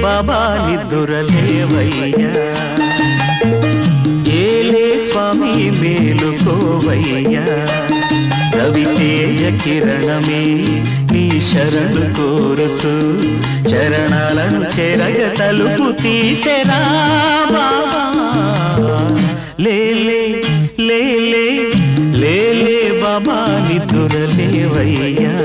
బాబా నిద్దురలేవయ్యా, ఏలే స్వామి మేలుకోవయ్యా, రవితేజ కిరణమే నీ శరణు కోరుతూ చరణాలను చెరగ తలుపు తీసెరా బాబా. లేలే లేలే లేలే బాబా నిద్దురలేవయ్యా,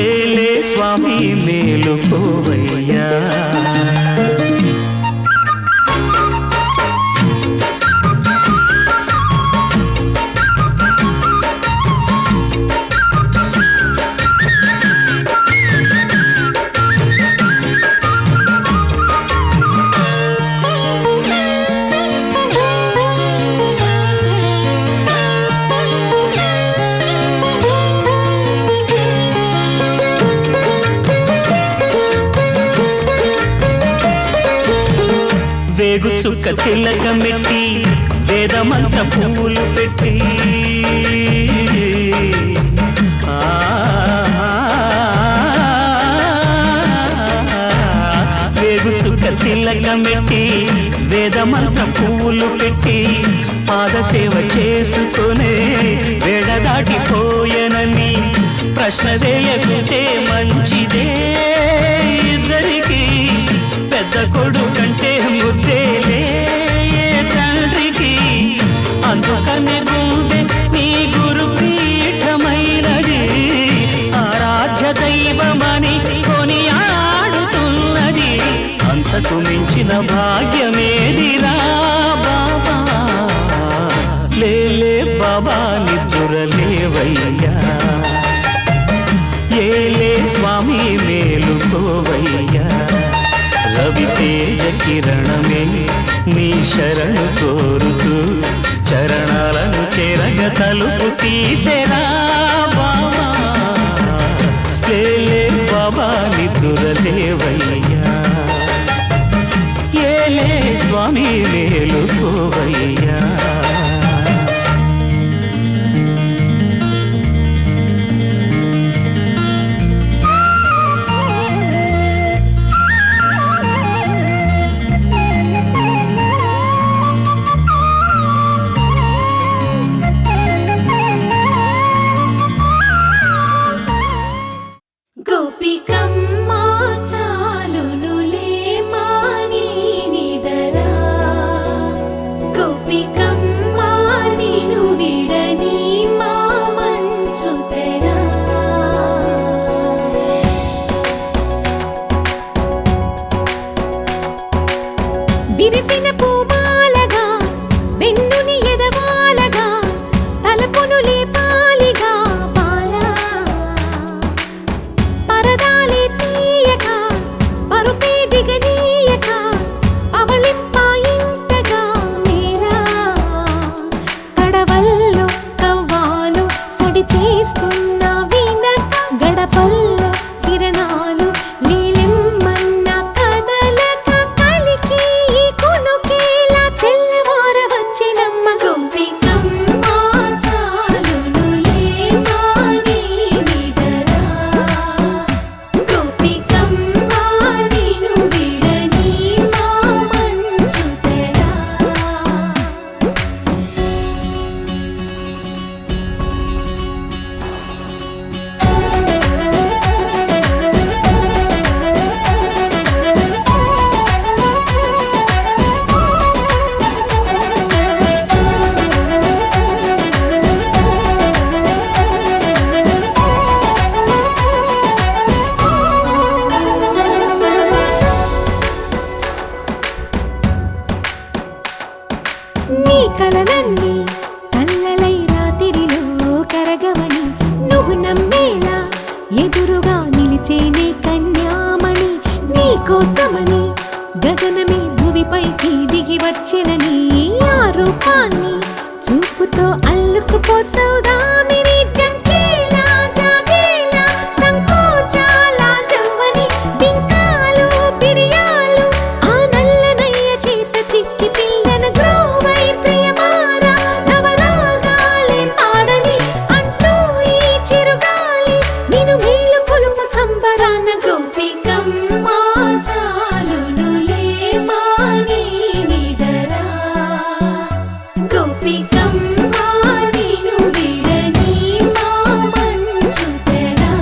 ఏలే స్వామి మేలుకోవయ్యా. వేగు చుక్క తిలకమెట్టి వేదమంత పువ్వులు పెట్టి వేగు చుక్క తిలకమెట్టి వేదమంత పువ్వులు పెట్టి పాదసేవ చేసుకునే వేడ దాటిపోయనని ప్రశ్న వేయకుంటే మంచిదే. ఇద్దరికి పెద్ద కొడుకంటే ముద్దేలే తండ్రికి, అందుకనే గుండె నీ గురు పీఠమైనది, ఆరాధ్య దైవమని కొనియాడుతున్నది. అంతకు మించిన భాగ్యమేదిరా బాబా. లేలే బాబా నిద్దురలేవయ్యా, ఏలే స్వామి మేలుకోవయ్యా, రవితేజ కిరణమే నీ శరణు కోరుతూ చరణాలను చెరగ తలుపు తీసెరా బాబా. లేలే బాబా నిద్దురలేవయ్యా, ఏలే స్వామి మేలుకోవయ్యా. విరిసిన పూమాలగా వెన్నుని ఎదవాలగా తలపును లేపాలిగా బాలా, పరదాలే తీయక పరుపే దిగనీయక అవళింపాయింతగా మేరా, కడవల్లో కవ్వాలు సడి తీస్తున్న వినక గడపల్లో కిరణాలు నీలిమ్మన్న కదలక కలికి కొనుకేలా తెల్లవార వచ్చినమ్మ. గోపికమ్మ చాలునులే మాని నిదరా, గోపికమ్మ నిను విడని మా మంచు తెరా. నీ కలలన్నీ కల్లలై రాత్రిలో కరగవని నువ్వు నమ్మేలా ఎదురుగా నిలిచేనే కన్యామణి. నీ కోసమని గగనమే భువి భూమిపైకి దిగి వచ్చినని ఆ రూపాన్ని చూపుతో అల్లుకుపోసౌదామిని జంకేలా జాగేలా సంకోచాల జవ్వని బింకాలు బిరియాలు ఆ నల్లనయ్య చేత చిక్కి పిల్లన గ్రోవై ప్రియమారా నవరాగాలే పాడని అంటూ ఈ చిరుగాలి నిన్ను మేలు కొలుపు సంబరాన గోపికమ్మ చాలునులే మాని నిదరా గోపికమ్మ నిన్ను విడని మా మంచు తెరా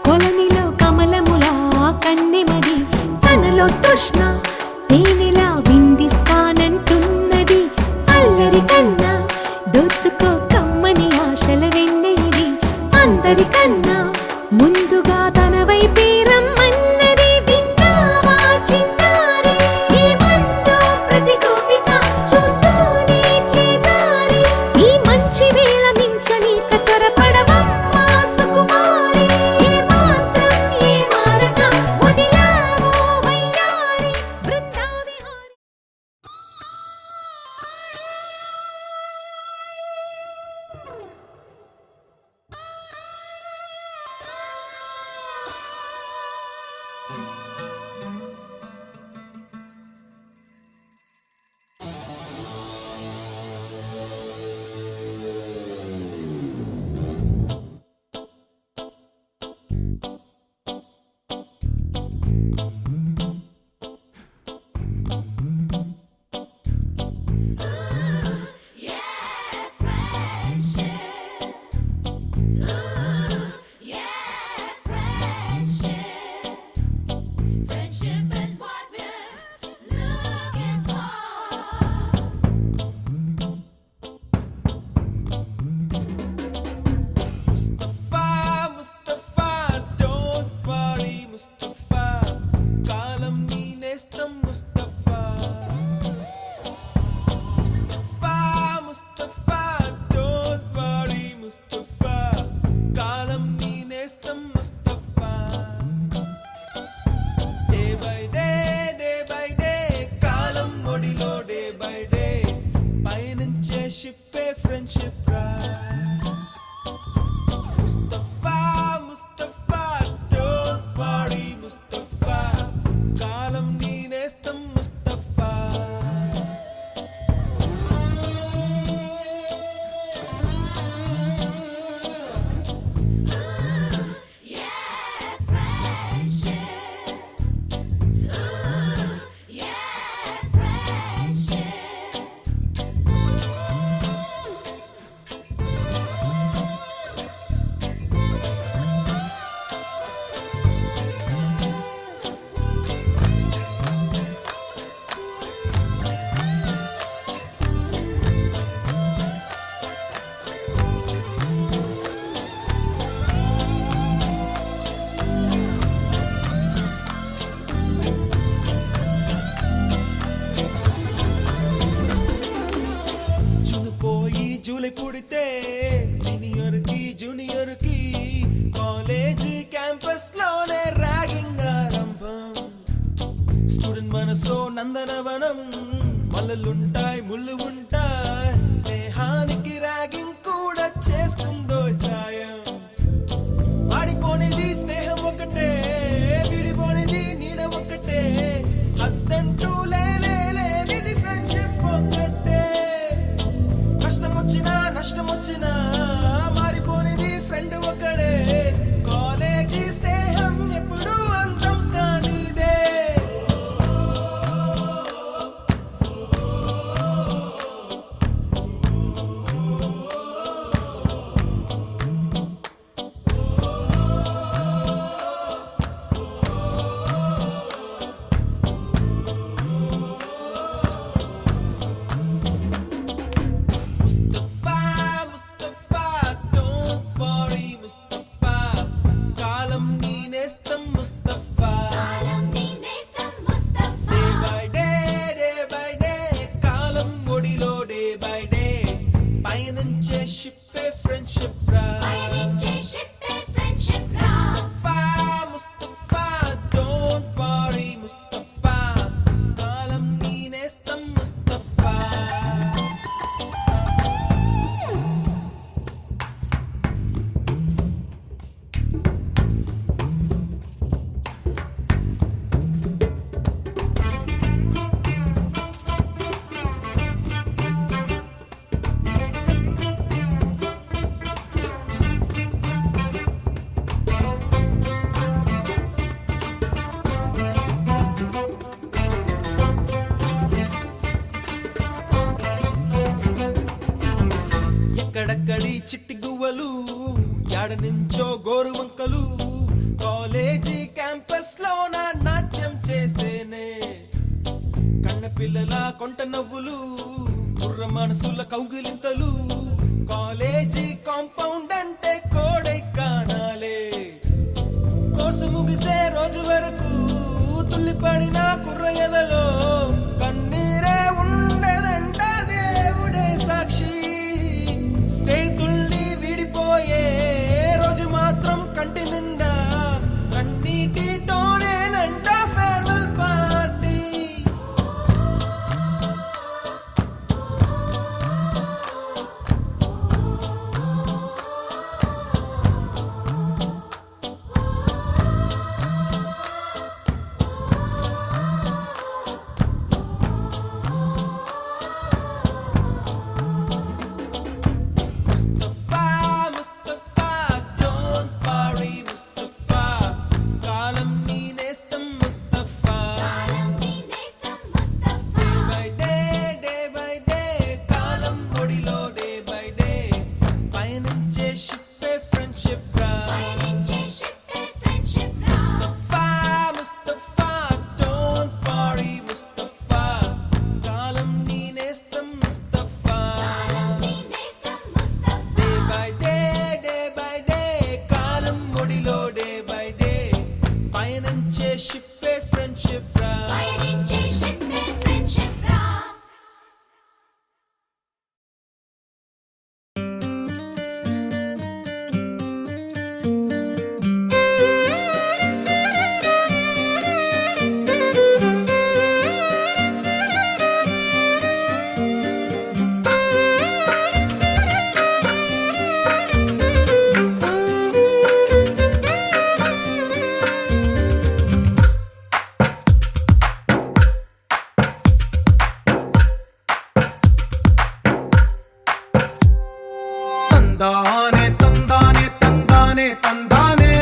కొలనిలో కమలములా కన్నెమది తనలో తృష్ణ తేనెలా విందిస్తానంటున్నది అల్లరి కన్నా దోచుకో కమ్మని ఆశల వెన్నెయిది అందరికన్నా ముందుగా తన వైపే రమ్మన్నది విన్నావా చిన్నారి ఏమందో ప్రతి గోపిక చూస్తూనే చేజారి ఈ మంచి వేళ మించని కతరపడవమ్మా సుకుమారి ఏ మాత్రం ఏ మారక వదిలావో వయ్యారి బృందావిహారి జూలై పుడితే సీనియర్ కి జూనియర్ కి కాలేజ్ క్యాంపస్ లోనే ర్యాగింగ్ ఆరంభం స్టూడెంట్ మనసో నందనవనం మల్లలుంటాయి ముళ్ళు ఉంటాయి స్నేహానికి ర్యాగింగ్ కూడా చేస్తుందో సాయం ఆడిపోనిది స్నేహం ఒకటే విడిపోనిది నీడ ఒకటే అద్దంటూ లేనిది ఫ్రెండ్షిప్ ఒకటే కష్టం వచ్చినా నష్టం వచ్చినా మారిపోనిది ఫ్రెండ్ ఒకడే కాలేజీ స్నేహం ఎప్పుడు అంతం కానిదే ఒడిలో డే బై డే పయనించే షిప్పే ఫ్రెండ్షిప్ రా ముస్తఫా ముస్తఫా డోంట్ వరీ ముస్తఫా కాలం నీ నేస్తం ముస్తఫా ఎక్కడక్కడి చిట్టి గువ్వలు యాడ నుంచో గోరు వంకలు కాలేజీ క్యాంపస్ లో నా నాట్యం చేసేనే కన్న పిల్లల కొంట నవ్వులు కుర్ర మనసుల కౌగిలింతలు కాలేజీ కాంపౌండ్ అంటే కోడై కానాలే కోర్సు ముగిసే రోజు వరకు తుల్లిపడిన కుర్ర ఎదలో కన్నీరే ఉండదంట దేవుడే సాక్షి స్నేహితుల్ని విడిపోయే రోజు మాత్రం కంటి నిండా కన్నీటితోనేనంట farewell party Mustafa Mustafa don't worry Mustafa కాలం నీ నేస్తం ముస్తఫా డే బై డే కాలం ఒడిలో డే బై డే పయనించే షిప్పే ఫ్రెండ్షిప్ రా ముస్తఫా ముస్తఫా డోంట్ వరీ ముస్తఫా కాలం నీ నేస్తం ముస్తఫా డే బై డే కాలం ఒడిలో డే బై డే పయనించే షిప్పే ఫ్రెండ్షిప్ రా తందానే తందానే తందానే తందానే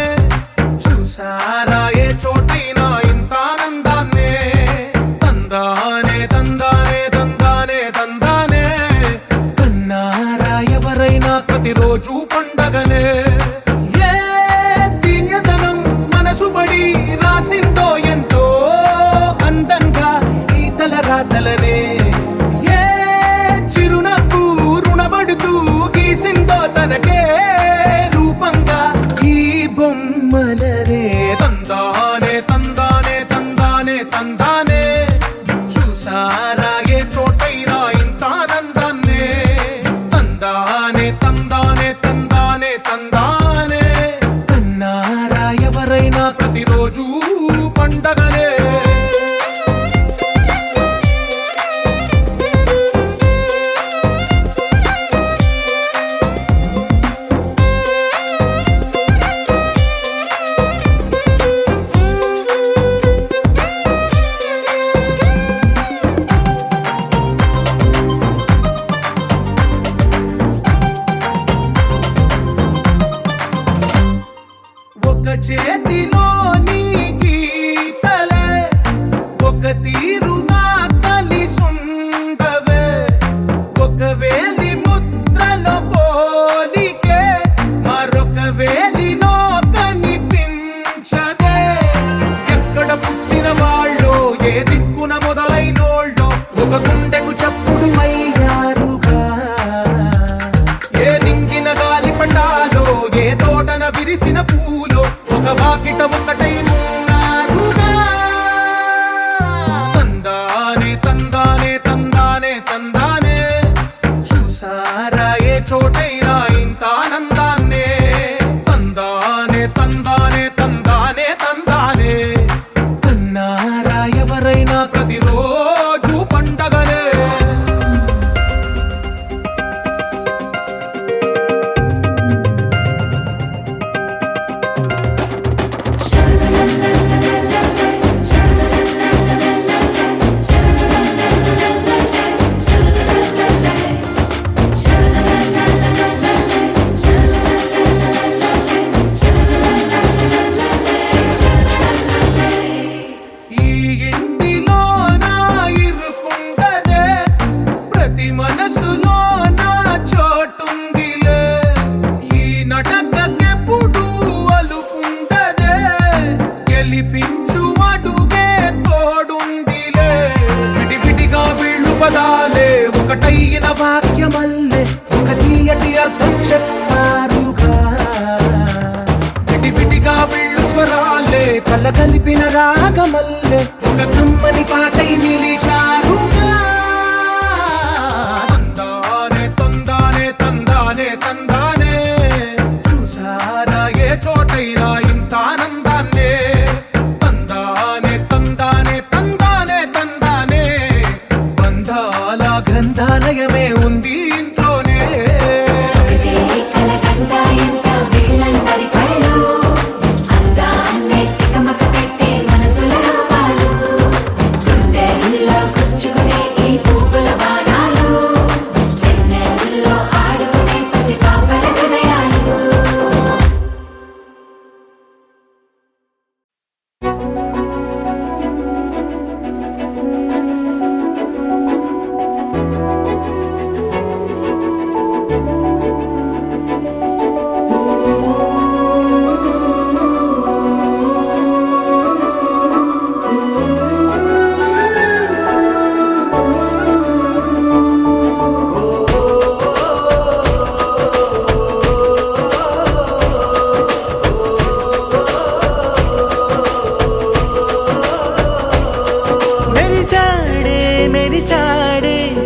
చూసారా ఏ చోటైనా ఇంత ఆనందాన్నే తందానే తందానే తందానే తందానే కన్నారా ఎవరైనా ప్రతిరోజు పండగనే ఏ తీయదనం మనసు పడి రాసిందో ఎంతో అందంగా ఈ తలరాతలనే ఏ చిరునవ్వు రుణపడుతూ గీసిందో తనకే రూపంగా ఈ బొమ్మలనే తందానే తందానే తందానే తందానే చూసారా ఏ చోటైనా ఇంత ఆనందాన్నే తందానే తందానే తందానే తందానే కన్నారా ఎవరైనా ప్రతిరోజు పండగనే ఒకటైన వాక్యమల్లే ఒక తీయటి అర్థం చెప్పారుగా విడివిడిగా వెళ్ళు స్వరాలే కల కలిపిన రాగమల్లే ఒక కమ్మని పాటై నిలిచారుగా తందానే తందానే తందానే తందానే చూసారా ఏ చోటైనా ఇంత ఆనందాన్నే తందానే తందానే తందానే తందానే బంధాల గ్రంథాలయమే ఉంది ఇంట్లోనే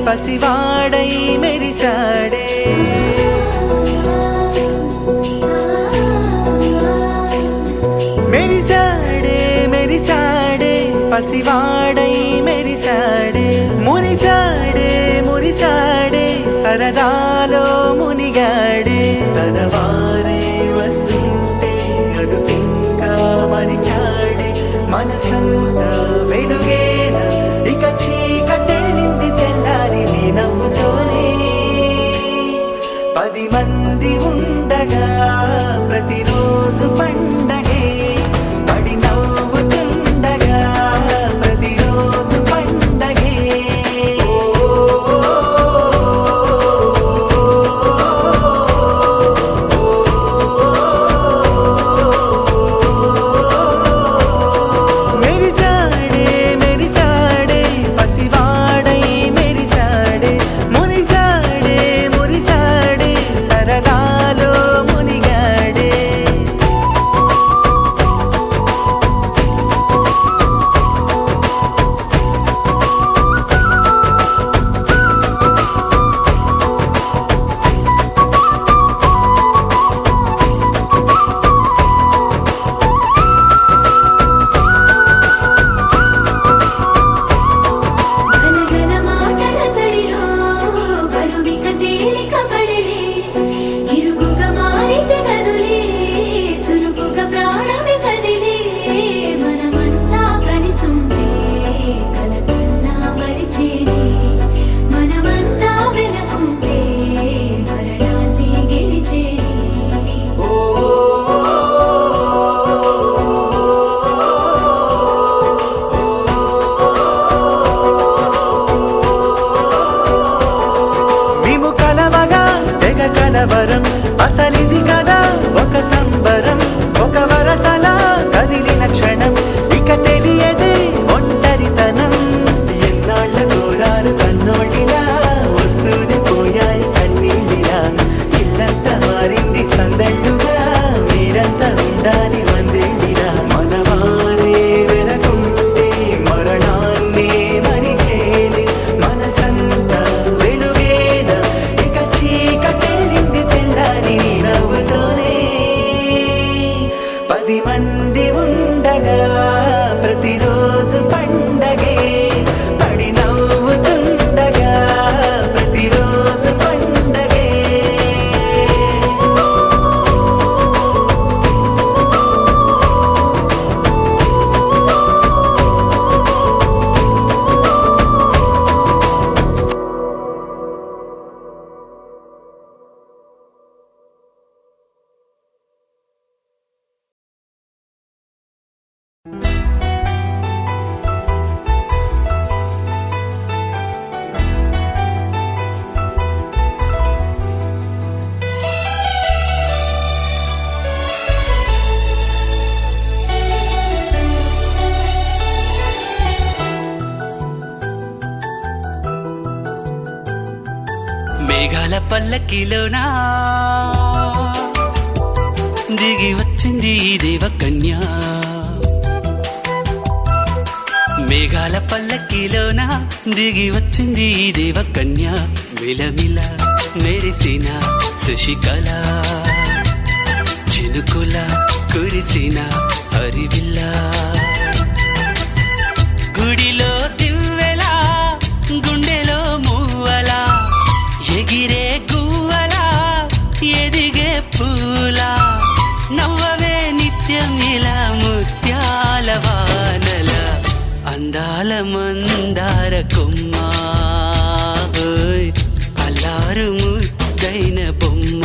పసివాడై మెరిసాడే మెరిసాడే మెరిసాడే పసివాడై మెరిసాడే మురిసాడే మురిసాడే సరదాలో మునిగాడే తనవారే వస్తుంటే అదుపింకా మరిచాడే మనసంతా వెలుగేన ఇక చీకటెళ్ళింది తెల్లారి నీ నవ్వుతోనే 10 మంది ఉండగా ప్రతిరోజు పండగే పడి నవ్వుతుండగా ప్రతిరోజు పండగే మెరిసాడే మెరిసాడే పసివాడై మెరిసాడే మురిసాడే మురిసాడే సరదాలో మునిగాడే గలగల మాటల సడిలో బరువిక తేలిక పడలే ఇరుగుగా మారితే కదులే చురుకుగా ప్రాణమి కదిలే మనమంతా కలిసుంటే కలకున్నా మరిచేనే మనమంతా వెనకుంటే మరణాన్ని గెలిచేనే మేము కలవగా తెగ కలవరం అసలిది కదా ఒక సంబరం ఒక వరసలా కదిలిన క్షణం ఇక తెలియదే ఒంటరితనం ఎన్నాళ్ళ కోరారు కన్నోళ్ళిలా వస్తూనే పోయాయి కన్నీళ్ళిలా ఇల్లంతా మారింది సందళ్ళుగా మీరంతా ఉండాలి వందేళ్ళిలా మనవారే వెనకుంటే మరణాన్నే మరిచేలే మనసంతా వెలుగేన ఇక చీకటెళ్ళింది తెల్లారి నీ నవ్వుతో మేఘాల పల్లకిలోనా దిగి వచ్చింది ఈ దేవకన్య మేఘాల పల్లకిలోన దిగి వచ్చింది ఈ దేవకన్య మిలమిల మెరిసిన శశికళ చినుకుల కురిసిన హరివిల్ల గుడిలో దివ్వెలా గుండెలో మూవలా ఎగిరే గువ్వలా ఎదిగే పూలా నవ్వవే నిత్యం ఇలా ముత్యాల వానల అందాల మందార కొమ్మ ఓయ్ అల్లారు ముద్దైన బొమ్మ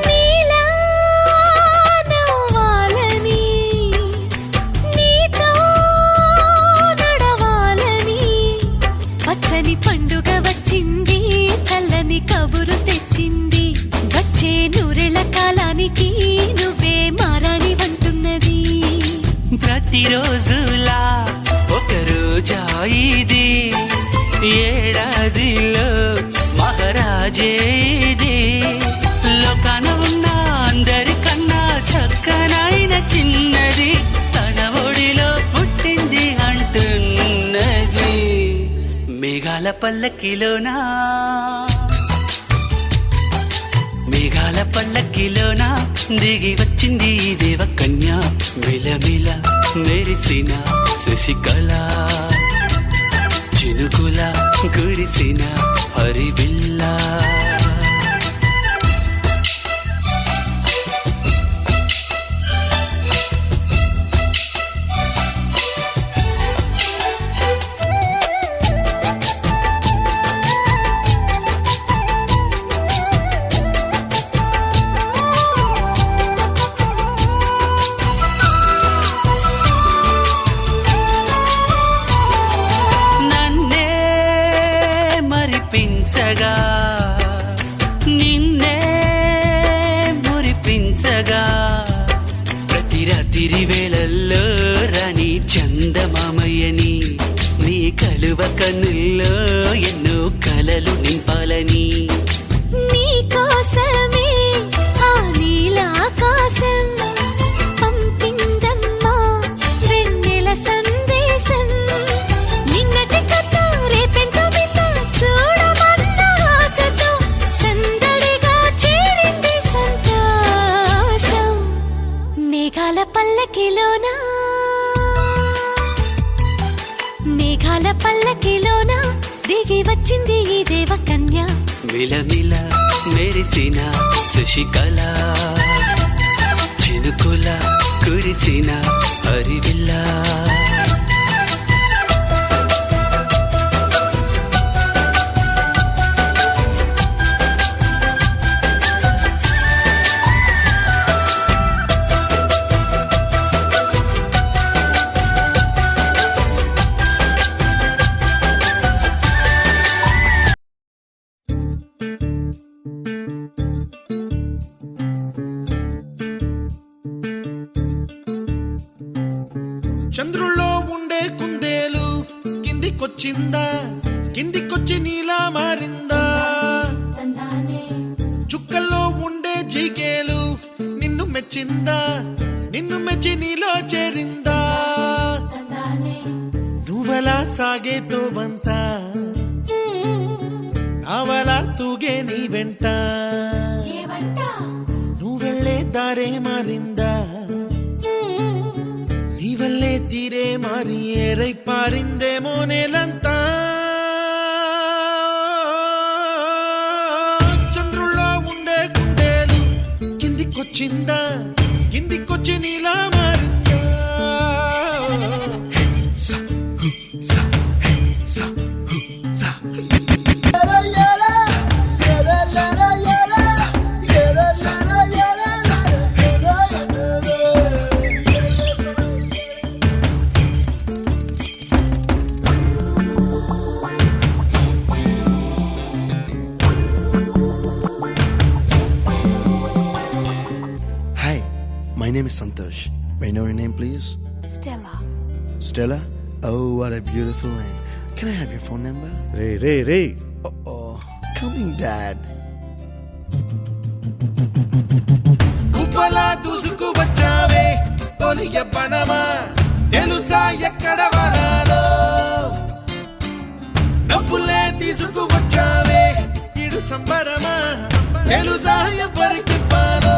నీలా నవ్వాలని నీతో నడవాలని పచ్చని పండుగ వచ్చింది చల్లని కబురు తెచ్చింది వచ్చే నూరెళ్ళ కాలానికి నువ్వే మారాణి వంటున్నది ప్రతిరోజులా ఒక రోజా ఇది ఏడాదిలో మహారాజే ఇది లోకాన ఉన్న అందరికన్నా చక్కనైన చిన్నది తన ఒడిలో పుట్టింది అంటున్నది మేఘాల పల్లకిలోనా మేఘాల పల్లకిలోన దిగి వచ్చింది ఈ దేవకన్య మిలమిల మెరిసిన శశికళ చినుకుల కురిసిన హరివిల్లా నన్నే మరిపించగా నిన్నే మురిపించగా ప్రతి రాత్రి వేళల్లో రాణి చందమామయ్యని నీ కలువ కన్నుల్లో ఎన్నో కలలు నింపాలని నీ కోసమే ఆ నీలాకాశం పంపిందమ్మా వెన్నెల సందేశం నిన్నటి కథ రేపెంతో మిత చూడమన్న ఆశతో సందడిగా చేరింది సంతోషం మేఘాల పల్లకిలోనా మేఘాల పల్లకిలోనా దిగి వచ్చింది ఈ దేవకన్య మిలమిల మెరిసిన శశికళ చినుకుల కురిసిన హరివిల్లా చంద్రుల్లో ఉండే కుందేలు కిందికొచ్చిందా కిందికొచ్చి నీలా మారిందా చుక్కల్లో ఉండే జీకేలు నిన్ను మెచ్చిందా నిన్ను మెచ్చి నీలో చేరిందా నువ్వలా సాగే తోవంత నావలా తూగే నీ వెంట నువ్వెళ్ళే దారే మారిందా నీవల్లే తీరే మారి ఏరై పారిందేమో నేలంతా చంద్రుల్లో ఉండే కుందేలు కిందికొచ్చిందా కిందికొచ్చి నీలా మారిందా name is Santosh. May I know your name, please? Stella. Stella? Oh, what a beautiful name. Can I have your phone number? Ray Oh, coming, Dad. కుప్పలా దూసుకు వచ్చావే తొలి యవ్వనమా తెలుసా ఎక్కడ వరాలో డబ్బులే తీసుకు వచ్చావే ఇడు సంబరమా తెలుసా ఎవరికి పాలో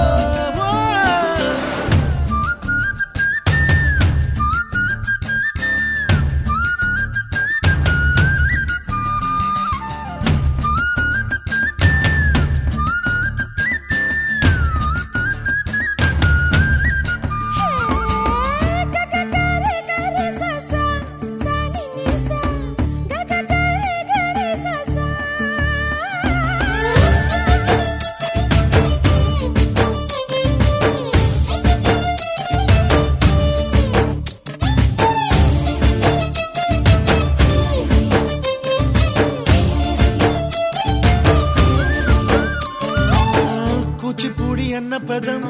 కూచిపూడి అన్న పదం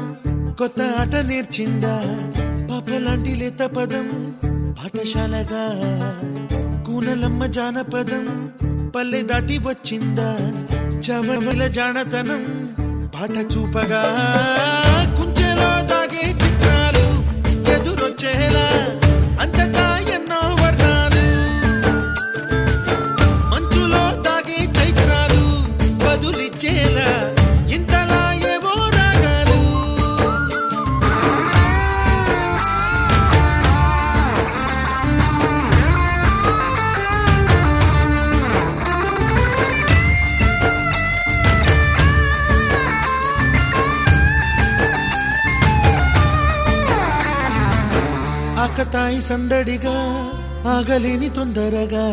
కొత్త ఆట నేర్చిందా పాపలాంటి లేత పదం పాఠశాలగా కూనలమ్మ జానపదం పల్లె దాటి వచ్చిందా చవల జానతనం పాట చూపగా కుంచెలో దాగే చిత్రాలు ఎదురొచ్చేలా అంతటా ఎన్నో వర్ణాలు మంచులో దాగే చైత్రాలు బదులిచ్చేలా ఇంతలా ఏవో రాగాలు ఆకతాయి సందడిగా ఆగలేని తొందరగా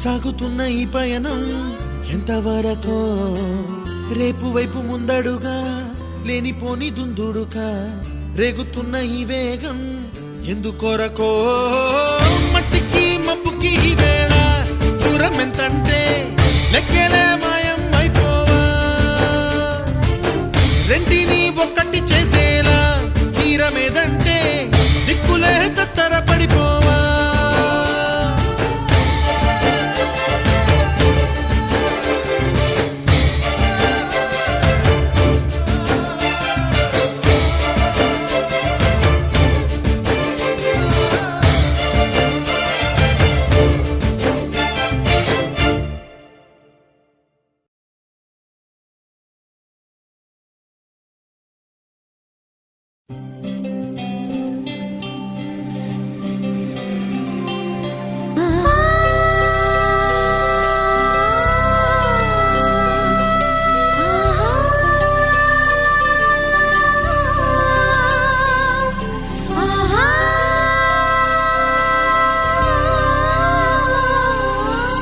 సాగుతున్న ఈ పయనం ఎంతవరకో రేపు వైపు ముందడుగా లేనిపోని దుందుడుగా రేగుతున్న ఈ వేగం ఎందుకొరకో మట్టికి మబ్బుకి ఈ వేళ దూరం ఎంతంటే లెక్కలే మాయం అయిపోవా రెంటిని ఒక్కటి చేసేలా తీరమేదంటే దిక్కులే తత్తర పడిపోవా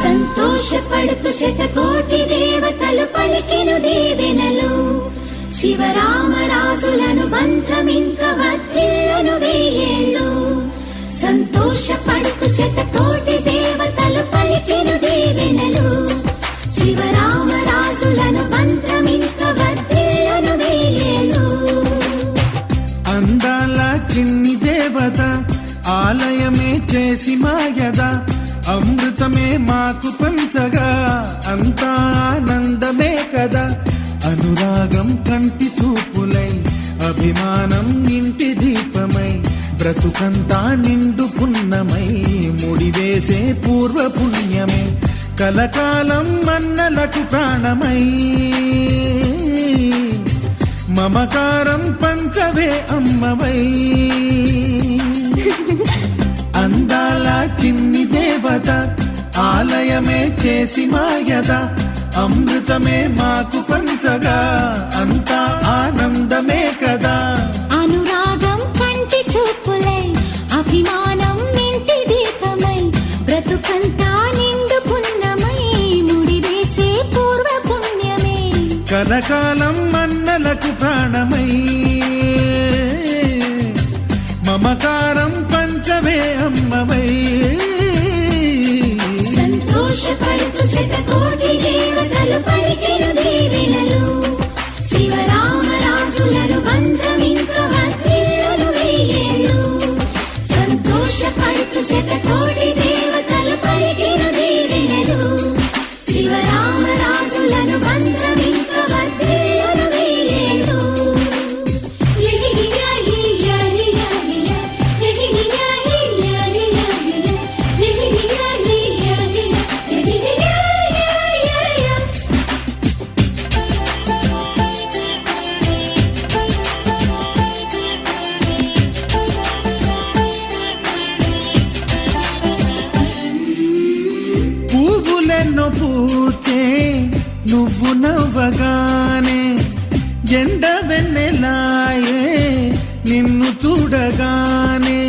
సంతోషపడుతు శతకోటి దేవతలు పలికెను దీవెనలు శివరామరాజులను బంధమింక వర్ధిల్లును వేయేళ్ళు సంతోషపడుతు శతకోటి దేవతలు పలికెను దీవెనలు శివరామరాజులను బంధమింక వర్ధిల్లును వేయేళ్ళు అందాల చిన్ని దేవత ఆలయమే చేసి మాయద అమృతమే మాకు పంచగా అంతా ఆనందమే కదా అనురాగం కంటి చూపులై అభిమానం ఇంటి దీపమై బ్రతుకంతా నిండు పున్నమై ముడివేసే పూర్వ పుణ్యమే కలకాలం మన్నలకు ప్రాణమై మమకారం పంచవే అమ్మవై అందాల చిన్ని దేవత ఆలయమే చేసి మాయద అమృతమే మాకు పంచగా అంతా ఆనందమే కదా అనురాగం కంటి చూపులై అభిమానం ఇంటి దీపమై బ్రతుకంతా నిండు పున్నమై ముడివేసే పూర్వ పుణ్యమే కలకాలం మన్నలకు ప్రాణమై మమకారం పంచవే అమ్మవై సంతోషపడుతు శతకోటి దేవతలు పలికెను దీవెనలు శివరామరాజులను బంధమింక వర్ధిల్లును పడుతు శతకోటి దేవతలు పలికిన దీవెనలు శివరామరాజులను బంధమింక వర్ధిల్లును వెయ్యేళ్ళు. లిహిలియా లియా లియా లియా, లిహిలియా లియా లియా లియా, లిహిలియా లియా లియా, లిహిలియా లియా లియా. పువ్వులెన్నో పూచే నువ్వు నవ్వగానే ఎండ వెన్నెలాయే నిన్ను చూడగానే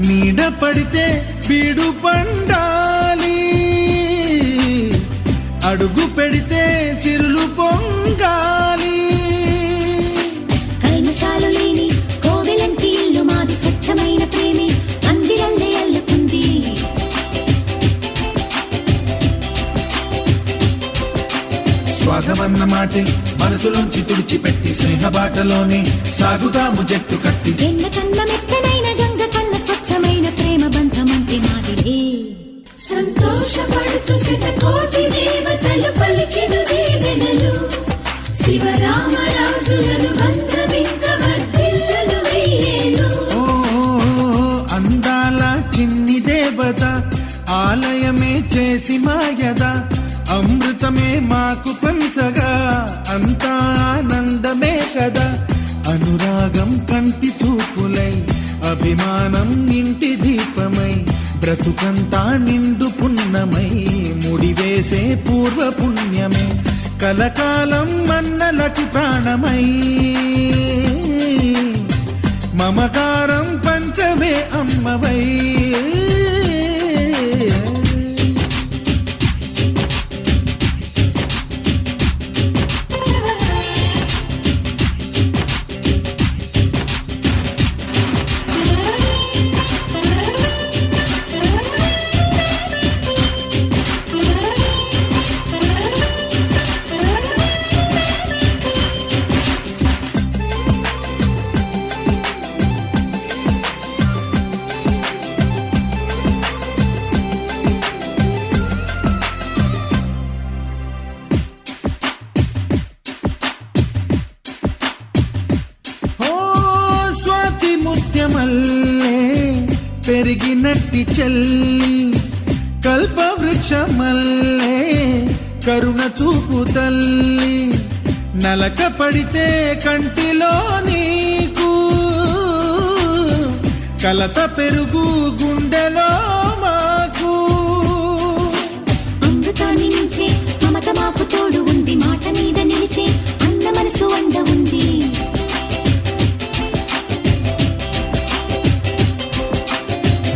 నీడ పడితే బీడు పండాలి అడుగు పెడితే చిరులు పొంగాలి. కల్మషాలు లేని కోవెలంటి ఇల్లు మాది స్వచ్ఛమైన ప్రేమే అందిరల్లే అల్లుకుంది. స్వాగమన్న మాటే మనసులోంచి తుడిచిపెట్టి స్నేహబాటలోనే సాగుతాము జట్టు కట్టి. ఎన్న కన్న మెత్తనైన గంగ కన్న స్వచ్ఛమైన ప్రేమ బంధమంటే మాదిలే. సంతోషపడుతు శతకోటి దేవతలు పలికిన దీవెనలు శివరామరాజులను బంధమింక వర్ధిల్లును వెయ్యేళ్ళు. ఓ అందాల చిన్ని దేవత ఆలయమే చేసి మాయద అమృతమే మాకు పంచగా అంతా ఆనందమే కదా. అనురాగం కంటి చూపులై అభిమానం ఇంటి దీపమై బ్రతుకంతా నిండు పున్నమై ముడివేసే పూర్వ పుణ్యమే కలకాలం మన్నలకు ప్రాణమై మమకారం పంచవే అమ్మవై. ముత్యమల్లే పెరిగినట్టి చెల్లి కల్పవృక్షమల్లే కరుణ చూపు తల్లి నలక పడితే కంటిలో నీకు కలత పెరుగు గుండెలో మాకు. అమృతాన్ని మించే మమత మాకు తోడు ఉంది మాట మీద నిలిచే అన్న మనసు అండ ఉంది.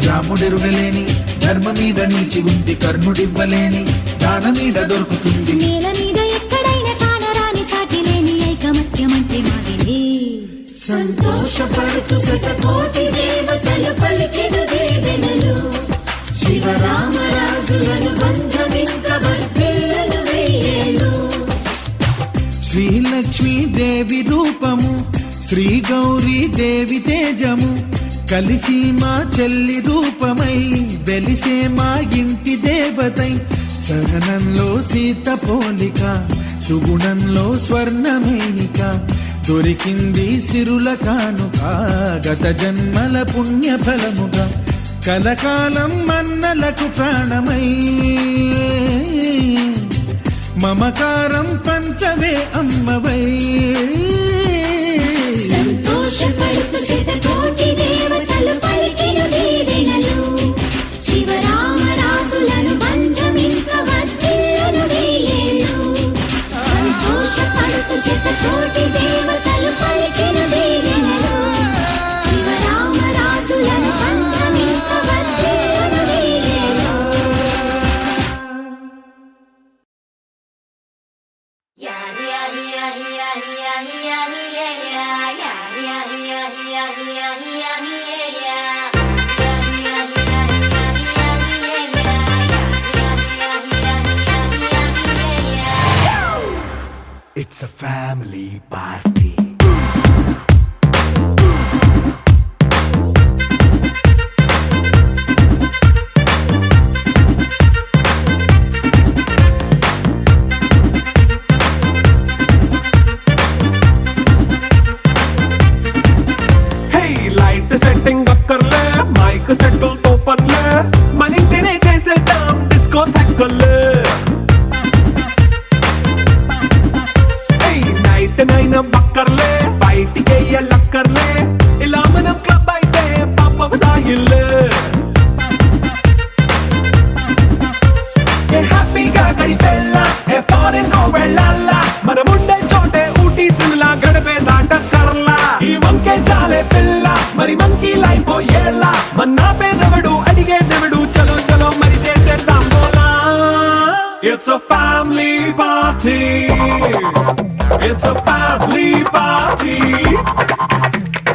రాముడెరుగలేని ధర్మ మీద నిలిచి ఉంది కర్ణుడివ్వలేని దాన మీద దొరుకుతుంది. నేల మీద ఎక్కడైనా కానరాని సాటి లేని ఐకమత్యమంటే మాదిలే. సంతోషపడుతూ శతకోటి దేవతలు పలికిన దీవెనలు శివరామరాజులను బంధమింక వర్ధిల్లును వెయ్యేళ్ళు. శ్రీలక్ష్మీ దేవి రూపము శ్రీ గౌరీ దేవి తేజము కలిసి మా చెల్లి రూపమై వెలిసే మా ఇంటి దేవతై సహనంలో సీత పోలిక సుగుణంలో స్వర్ణమేనిక దొరికింది సిరుల కానుక గత జన్మల పుణ్య ఫలముగా కలకాలం మన్నలకు ప్రాణమై మమకారం పంచవే అమ్మవై. సంతోషపడుతు శతకోటి దేవతలు పలికిన దీవెనలు శివరామరాజులను బంధమింక వర్ధిల్లును వెయ్యేళ్ళు. సంతోషపడుతు శతకోటి దేవతలు పలికిన దీవెనలు శివరామరాజులను బంధమింక వర్ధిల్లును వెయ్యేళ్ళు. It's a family party. It's a family party. It's a family party.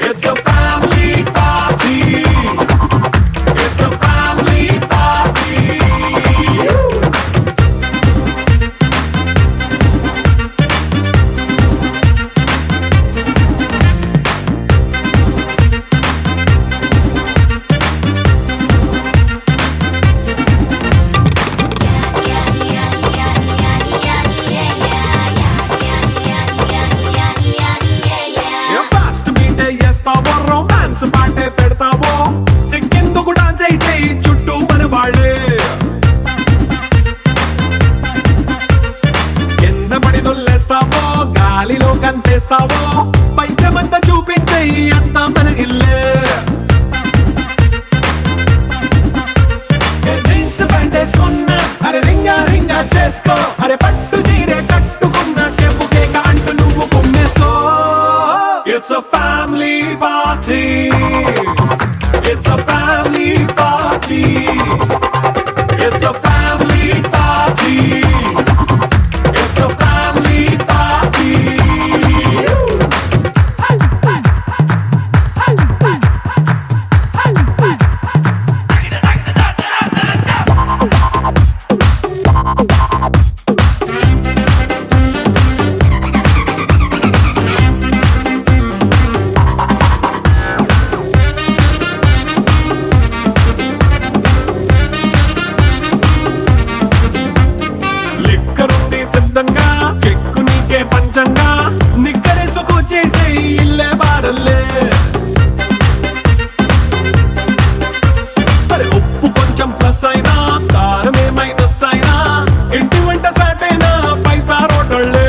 It's a family party. It's a family party. Fast మీటే చేస్తావో రొమాన్స్ పాటే పెడతావో సిక్కిందుకు డాన్స్ అయి చేయి చుట్టూ మన వాళ్ళే కింద పడి దొల్లేస్తావో గాలిలో కంతేస్తావో పైచమంతా చూపించేయి అంతా మన ఇల్లే జీన్స్ ప్యాంట్ వేసుకున్నా అరే రింగా రింగా చేసుకో అరే పట్టు చీరే కట్టుకున్నా చెవు కేక అంటూ నువ్వు కుమ్మేసుకో It's a family party. It's a family party. It's a family party. It's a family party. లిక్కరుంది సిద్ధంగా కెక్కు నీకే పంచంగా నిక్కరేసుకు చేసే ఇల్లే బారల్లే మరి ఉప్పు కొంచెం ప్లస్ అయినా కారమే మైనస్ అయినా ఇంటి వంట సాటైనా 5 స్టార్ హోటళ్ళే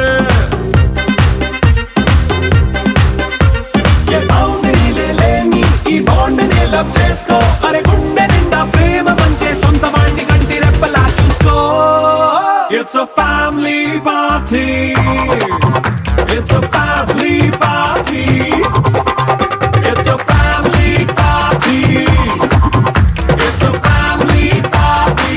ఏ బౌండరీలే లేని ఈ బాండ్ని లవ్ చేసుకో అరే గుండె నిండా ప్రేమ పంచే సొంత వాణ్ణి కంటి రెప్పలా చూసుకో It's a family party. It's a family party. It's a family party. It's a family party.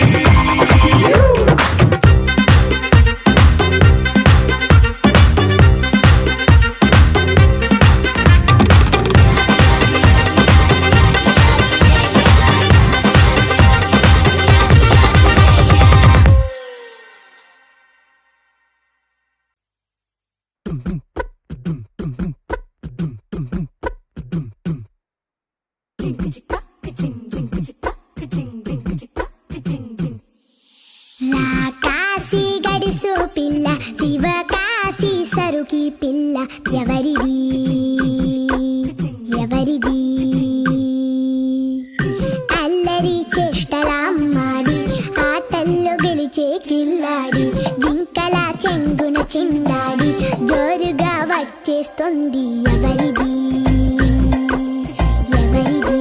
Kashi గడిసు పిల్ల శివ కాశీ సరుకి పిల్ల ఎవరిది ఎవరిది అల్లరి చేష్టలామ్మాడి ఆటల్లో గెలిచే కిల్లాడి జింకల చెంగున చిందాడి జోరుగా వచ్చేస్తుంది ఎవరిది ఎవరిది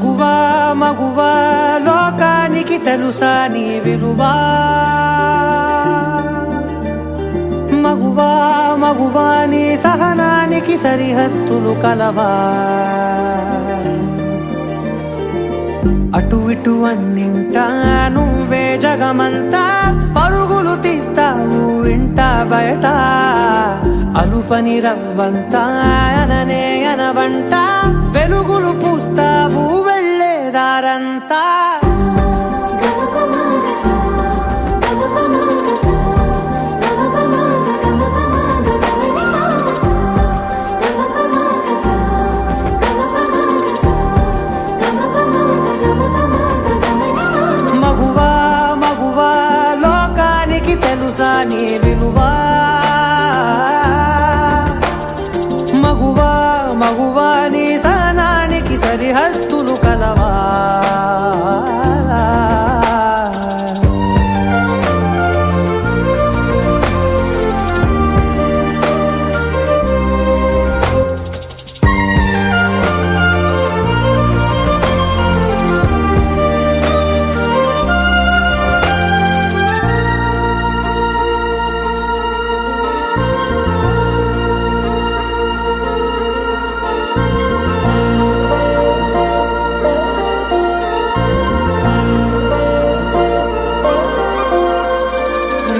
మగువా మగువా లోకానికి తెలుసా నీ విలువా మగువా మగువా నీ సహనానికి సరిహద్దులు కలవా అటు ఇటు అన్నింటా నువ్వే జగమంతా పరుగులు తీస్తావు ఇంట బయట అలుపని రవ్వంతా అననే అనవంట వెలుగులు పూస్తావు వెళ్ళేదారంతా మగువా మగువా లోకానికి తెలుసా నీ విలువా మగువా మగువా నీ సహనానికి సరిహద్దులు కలవా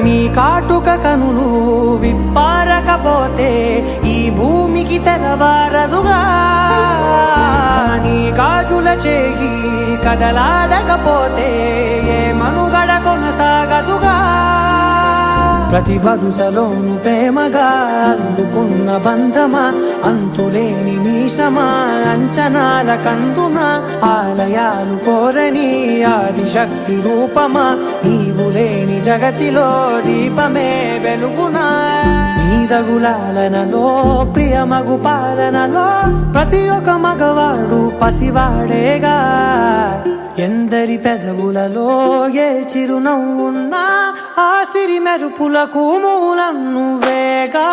నీ కాటుక కనులు విప్పారకపోతే ఈ భూమికి తెలవారదుగా నీ గాజుల చేయి కదలాడకపోతే ఏ మనుగడ కొనసాగదుగా ప్రతి వరుసలోను ప్రేమగా అందుకున్న బంధమా అంతులేని మీసమా అంచనాల కందుమా ఆలయాలు కోరని ఆదిశక్తి రూపమా నీవు లేని జగతిలో దీపమే వెలుగునా నీదగులాలనలో ప్రియమగు పాలనలో ప్రతి ఒక్క మగవాడు పసివాడేగా ఎందరి పెదవులలో ఏ చిరునవ్వున్నా ఆ సిరి మెరుపులకు మూలం నువ్వేగా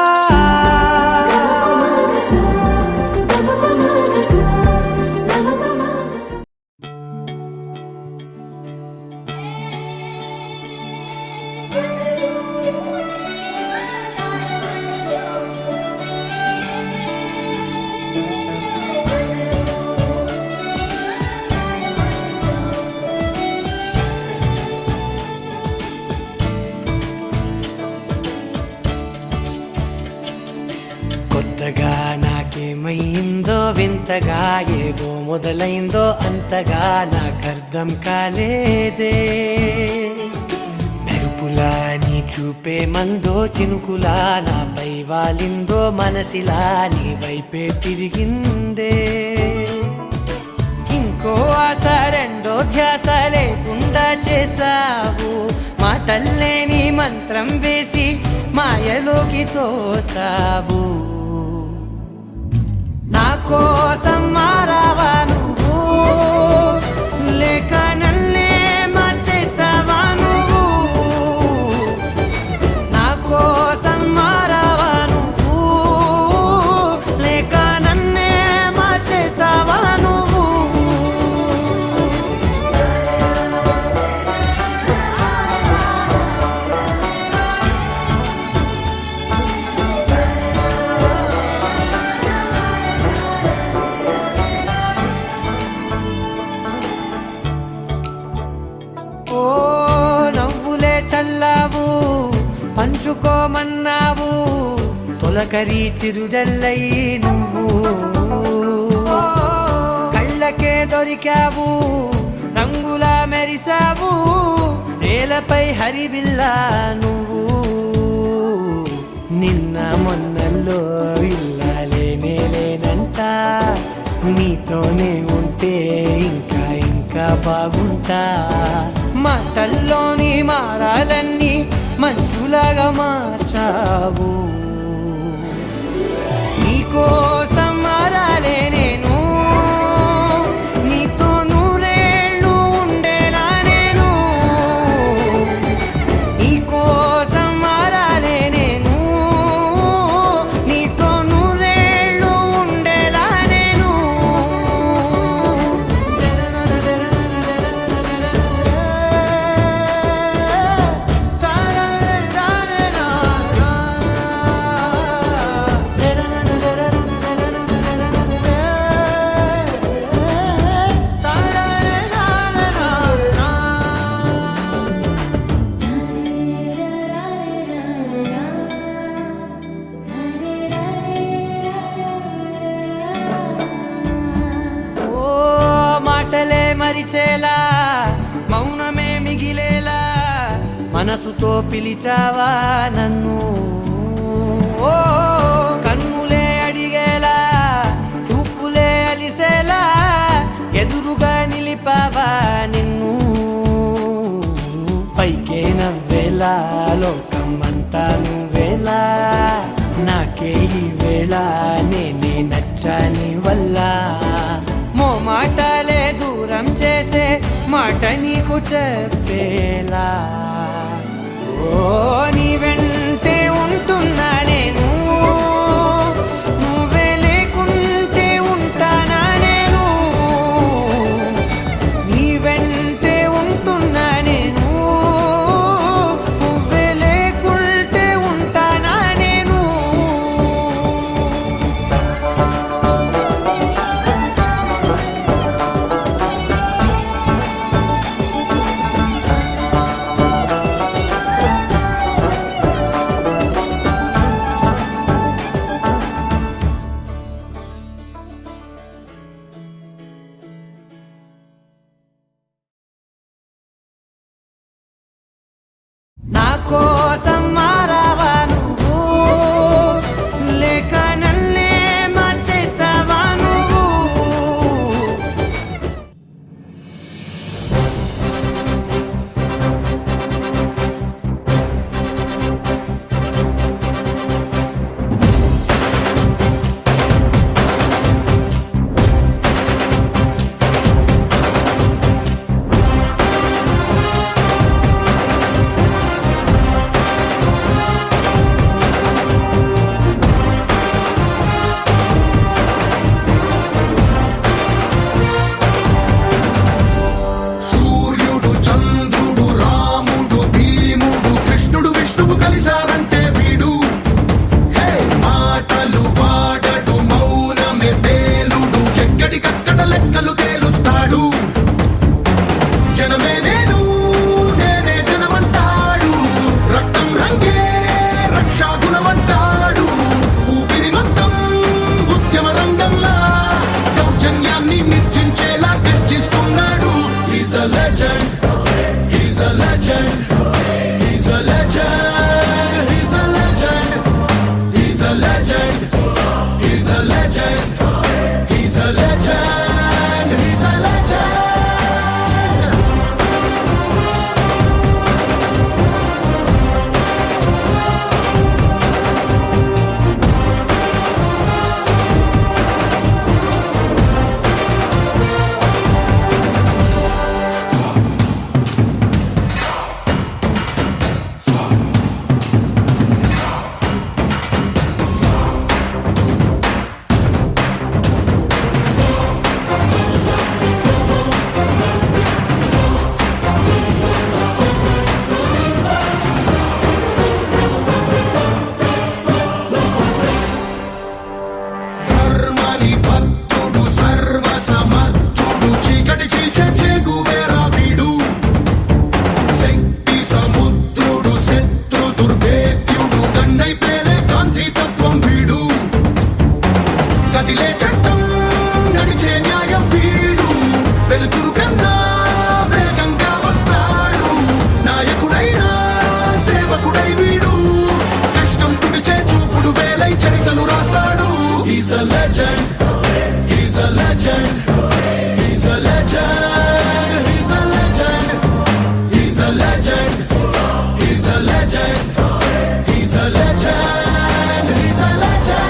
కొత్తగా నాకేమైందో వింతగా ఏదో మొదలైందో అంతగా నాకర్థం కాలేదే మెరుపులా నీ చూపే మందో చినుకులా నాపై వాలిందో మనసిలా నీ వైపే తిరిగిందే ఇంకో ఆశ రెండో ధ్యాస లేకుండా చేసావు మాటల్లే నీ మంత్రం వేసి మాయలోకి తోసావు నా కోసం మారావా నువ్వు లేక నన్నే మార్చేసావా నువ్వు నా కోసం మారావా నువ్వు లేక నన్నే మార్చేసావా నువ్వు ఓ నవ్వులే చల్లావు పంచుకోమన్నావు తొలకరి చిరుజల్లై నువ్వు కళ్ళకే దొరికావు రంగులా మెరిసావు నేలపై హరివిల్లా నువ్వు నిన్న మొన్నల్లో ఇల్లాలేనే లేనంట నీతోనే ఉంటే ఇంకా ఇంకా బాగుంటా మాటల్లోని మారాలన్నీ మంచులాగా మార్చావు నీకోసం మారాలే నేను నీతో నూరేళ్ళు ఉండేలా నేను నీకోసం మారాలే నేను నీతో నూరేళ్ళు ఉండేలా నేను తెలిసేలా మౌనమే మిగిలేలా మనసుతో పిలిచావా నన్ను ఓ కన్నులే అడిగేలా చూపులే అలిసేలా ఎదురుగా నిలిపావా నిన్ను పైకే నవ్వేలా లోకమంతా నువ్వేలా నాకే ఈ వేళ నేనే నచ్చాని వల్ల మాటలే దూరం చేసే మాట నీకు చెప్పేలా ఓ నీ వెంటే ఉంటున్నా నేను నువ్వే లేకుంటే ఉంటానా నేను నీ వెంటే ఉంటున్నా నేను నువ్వే లేకుంటే ఉంటానా నేను నా కోసం మారావా నువ్వు లేక నన్నే మార్చేసావా నువ్వు సూర్యుడు చంద్రుడు రాముడు భీముడు కృష్ణుడు విష్ణువు కలిశారంటే వీడు హే మాటలు వాడడు మౌనమే పేలుడు ఎక్కడికక్కడ లెక్కలు తేలుస్తాడు జనమే నేను నేనే జనమంటాడు రక్తం రంగే రక్షాగుణమంటాడు ఊపిరి మొత్తం ఉద్యమ రంగంలా దౌర్జన్యాన్ని నిర్జించేలా గర్జిస్తున్నాడు He's a legend. He's a legend. He's a legend. He's a legend. He's a legend. He's a legend. He's a legend. He's a legend. ధర్మని భక్తుడు సర్వ సమర్థుడు చీకటి చీల్చే చేగువేరా వీడు శక్తి సముద్రుడు శత్రు దుర్భేద్యుడు కన్నై పేలే కాంతి తత్వం వీడు కదిలే చట్టం నడిచే న్యాయం వీడు వెలుతురు కన్నా వేగంగా వస్తాడు నాయకుడైనా సేవకుడై వీడు కష్టం తుడిచే చూపుడు వేలై చరితలు రాస్తాడు He's a legend. He's a legend. He's a legend. He's a legend. He's a legend. He's a legend. He's a legend. He's a legend.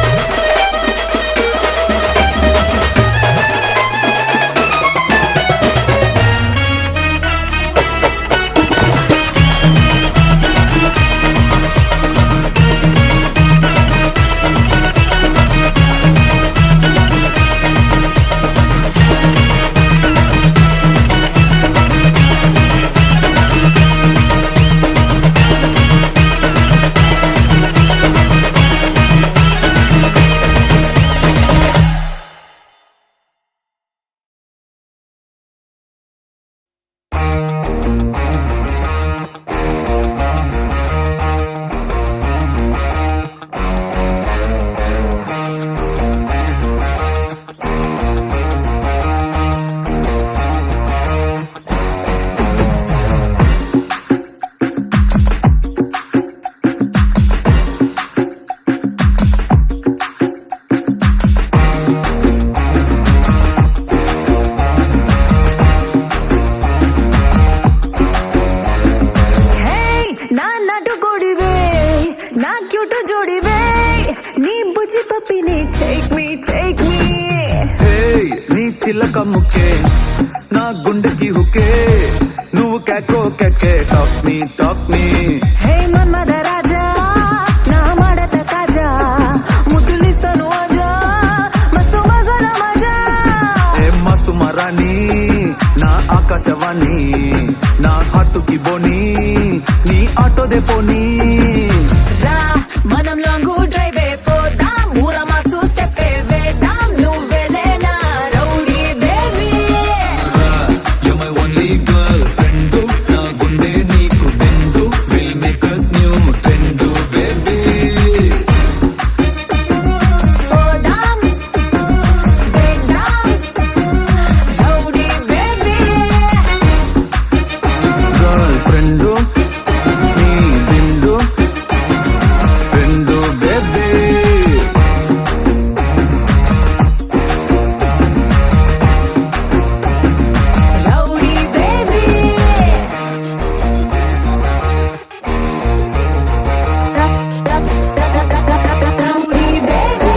చిలక ముక్కే నా గుండెకి హుకే నువ్వు కేకో కేకే టాక్ మీ హే మన్మథ రాజా నా మడత కాజా ముద్దులిస్తాను ఆజా మస్తు మజాల మజా ఏ మసుమరాని నా ఆకాశవాణి నా హాటుకి బోని నీ ఆటో దే పోనీ రా మనం లాంగ్ డ్రైవ్ పోదాం ఊరా మాసు స్టెప్ వేద్దాం నువ్వెలేనా rowdy baby You're my only girlfriend. నా గుండె నీకు బెండు will make us new trend, baby. పోదాం వేద్దాం రౌడీ బేబీ Girlfriend, నీ bend trend, baby. Rowdy baby rowdy baby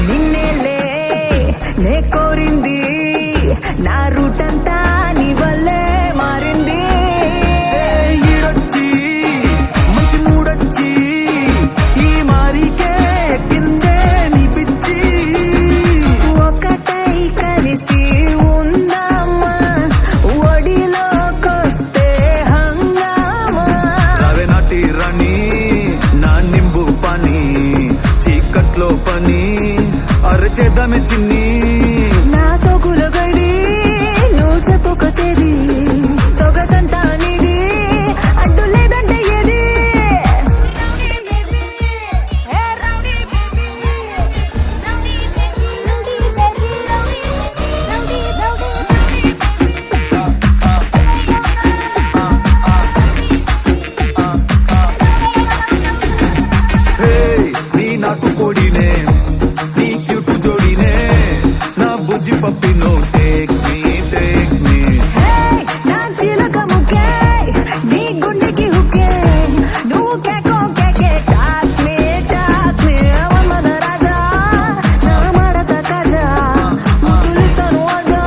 నిన్నేలే నే కోరింది నా రూట్ అంతా నీ వల్లే మారింది ఈడొచ్చి మంచి మూడొచ్చి ఈ మారికే కిందే నీ పిచ్చి ఒకటై కలిసి ఉందామా ఒడిలోకొస్తే హంగామా రావే నాటి రాణి నా నింబు పని చీకట్లో పని అరచేద్దామే చిన్ని నా సోకుల గడి నువ్వు చెప్పుకొచ్చేది సొగసంతా నీది అడ్డు లేదంటే ఏది హే నీ నాటు కోడినే నీ క్యూటు జోడినే నా బుజ్జి పప్పినో టేక్ మీ హే నా చిలక ముక్కే నీ గుండెకి హుక్కే నువ్వు కేకో కేకే టాక్ మీ మన్మథ రాజా నా మడత కాజా ముద్దులిస్తాను ఆజా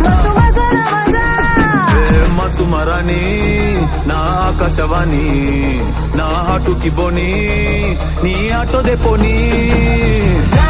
మస్తు మజాల మజా మసుమరాని నా ఆకాశవాణి నా హాటుకి బోని నీ ఆటో దే పోనీ రా